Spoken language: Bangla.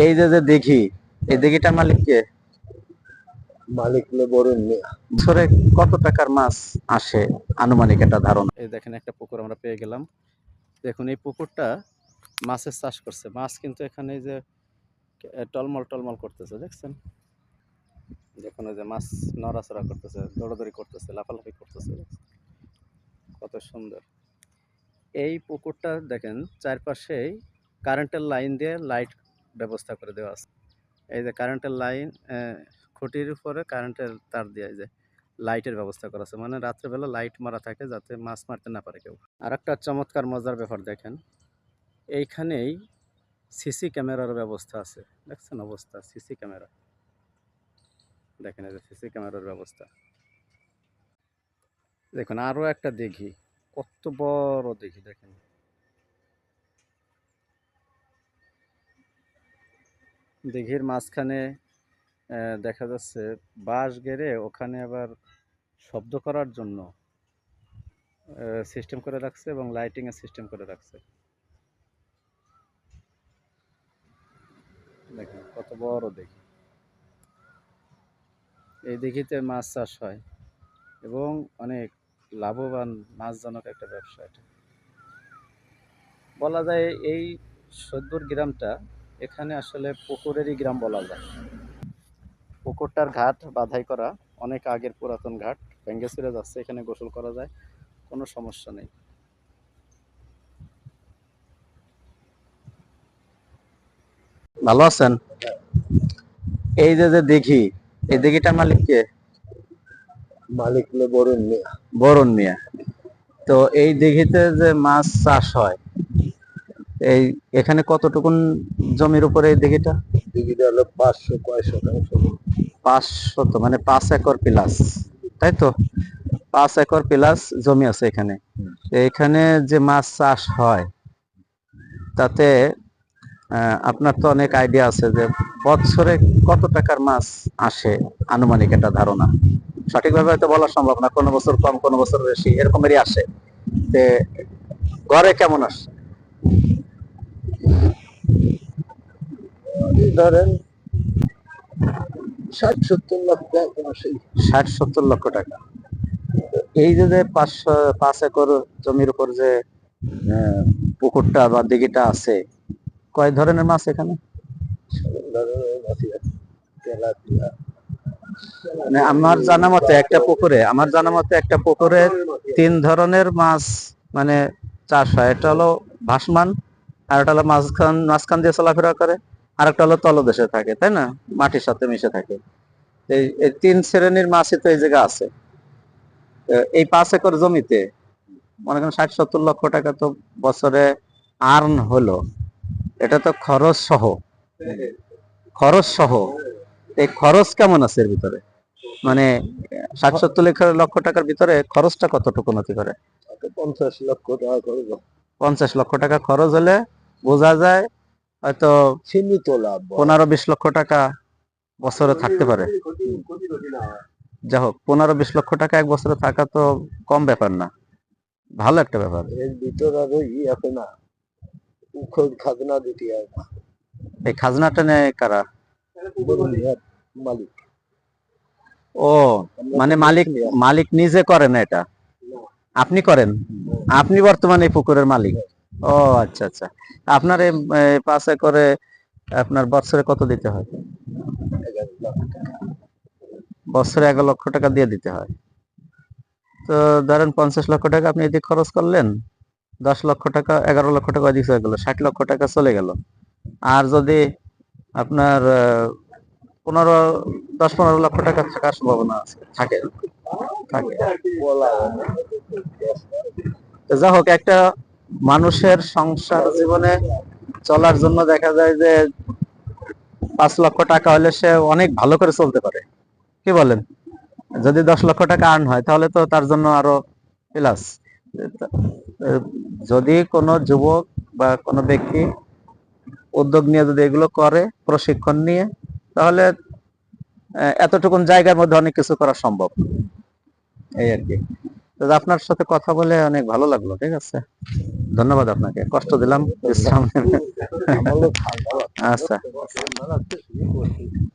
এই যে যে দিঘি, এই দিঘিটার মালিক কে? মালিক হলো বরুণ মিয়া। বছরে কত টাকার মাছ আসে আনুমানিক একটা ধারণা? এই দেখেন একটা পুকুর আমরা পেয়ে গেলাম। দেখুন এই পুকুরটা মাছের চাষ করছে। মাছ কিন্তু এখানে এই যে টলমল টলমল করতেছে, দেখছেন? দেখুন এই যে মাছ নড়াচড়া করতেছে, দৌড়াদৌড়ি করতেছে, লাফালাফি করতেছে, কত সুন্দর। এই পুকুরটা দেখেন চারপাশেই কারেন্টের লাইন দিয়ে লাইট ব্যবস্থা করে দেওয়া আছে। এই যে কারেন্টের লাইন, খুঁটির উপরে কারেন্টের তার দিয়ে এই যে লাইটের ব্যবস্থা করা আছে, মানে রাত্রেবেলা লাইট মারা থাকে যাতে মাছ মারতে না পারে কেউ। আর একটা চমৎকার মজার ব্যাপার দেখেন, এইখানেই সিসি ক্যামেরার ব্যবস্থা আছে। দেখছেন অবস্থা, সিসি ক্যামেরা দেখেন, এই যে সিসি ক্যামেরার ব্যবস্থা। দেখুন আরো একটা দিঘি, কত বড় দিঘি দেখেন। দিঘির মাঝখানে দেখা যাচ্ছে বাঁশ গেড়ে ওখানে আবার শব্দ করার জন্য সিস্টেম করে রাখছে এবং লাইটিং এর সিস্টেম করে রাখছে। দেখেন কত বড় দিঘি। এই দিঘিতে মাছ চাষ হয় এবং অনেক লাভবান মাছজনক একটা ব্যবসা এটা। বলা যায় এই সদ্যুর গ্রামটা এখানে আসলে পুকুরেরই গ্রাম বলা যায়। পুকুরটার ঘাট বাধাই করা, অনেক আগের পুরাতন ঘাট, ভেঙে চুরে যাচ্ছে, এখানে গোসল করা যায়, কোনো সমস্যা নেই। ভালো আছেন? এই যে যে দিঘি, এই দিঘিটার মালিক কে? মালিক হলো বরুণ মিয়া। বরুণ মিয়া। তো এই দিঘিতে যে মাছ চাষ হয়, এই এখানে কতটুকুন জমির উপরে এই দিঘিটা? দিঘিটা হলো 500 কয় শতাংশ। 500, মানে 5 একর প্লাস, তাই তো? 5 একর প্লাস জমি আছে এখানে। এখানে যে মাছ চাষ হয় তাতে আপনার তো অনেক আইডিয়া আছে যে বছরে কত টাকার মাছ আসে আনুমানিক একটা ধারণা। সঠিকভাবে হয়তো বলা সম্ভব না, কোনো বছর কম কোনো বছর বেশি এরকমেরই আসে। তে গড়ে কেমন আসে? ধরেন 60-70 লক্ষ টাকা সেই। 60-70 লক্ষ টাকা। এই যে যে 5 একর জমির উপর যে আহ, পুকুরটা বা দিঘিটা আছে, কয় ধরনের মাছ এখানে? ধরেন মাছি আছে, তেলাপিয়া। মানে আমার জানা মতে একটা পুকুরে 3 ধরনের মাছ মানে চাষ হয়। একটা হলো ভাসমান, আর একটা হলো মাঝখান মাঝখান দিয়ে চলাফেরা করে, আর একটা হলো তলদেশে থাকে, তাই না? মাটির সাথে মিশে থাকে। এই 3 শ্রেণীর মাছই তো এই জায়গা আছে। এই 5 একর জমিতে মনে করেন 60-70 লক্ষ টাকা তো বছরে আর্ন হলো। এটা তো খরচ সহ। এই খরচ কেমন আছে এর ভিতরে? মানে 60-70 লক্ষ টাকার ভিতরে খরচটা কতটুকু হতে পারে? 50 লক্ষ টাকা করে 50 লক্ষ টাকা খরচ হলে বোঝা যায় হয়তো সীমিত লাভ। 15-20 লক্ষ টাকা বছরে থাকতে পারে। যাই হোক, 15-20 লক্ষ টাকা এক বছরে থাকা তো কম ব্যাপার না, ভালো একটা ব্যাপার। এর ভিতর আরো আছে না, খাজনা দিতে হয় না। এই খাজনাটা নেয় কারা? বরুণ মিয়ার মালিক। ও, মানে মালিক মালিক নিজে করে না এটা, আপনি করেন? আপনি বর্তমানে এই পুকুরের মালিক? ও আচ্ছা আচ্ছা। আপনার এই 5 একরে আপনার বছরে কত দিতে হয়? বছরে 11 লক্ষ টাকা দিয়ে দিতে হয়। তো ধরেন 50 লক্ষ টাকা আপনি এদিকে খরচ করলেন, 10 লক্ষ টাকা 11 লক্ষ টাকা ওইদিকে চলে গেল, 60 লক্ষ টাকা চলে গেল। আর যদি আপনার 15 10-15 লক্ষ টাকা থাকার সম্ভাবনা আছে, থাকে থাকে। তো যাই হোক, একটা মানুষের সংসার জীবনে চলার জন্য দেখা যায় যে 5 লক্ষ টাকা হলে সে অনেক ভালো করে চলতে পারে, কি বলেন? যদি 10 লক্ষ টাকা আর্ন হয় তাহলে তো তার জন্য আরো প্লাস। যদি কোনো যুবক বা কোনো ব্যক্তি উদ্যোগ নিয়ে যদি এগুলো করে প্রশিক্ষণ নিয়ে, তাহলে এতটুকুন জায়গার মধ্যে অনেক কিছু করা সম্ভব, এই আর কি। দাদা আপনার সাথে কথা বলে অনেক ভালো লাগলো, ঠিক আছে, ধন্যবাদ আপনাকে, কষ্ট দিলাম, বিশ্রাম নেন। আমারও ঠান্ডা লাগছে। আচ্ছা। ঠান্ডা লাগছে, শুয়ে পড়ছি।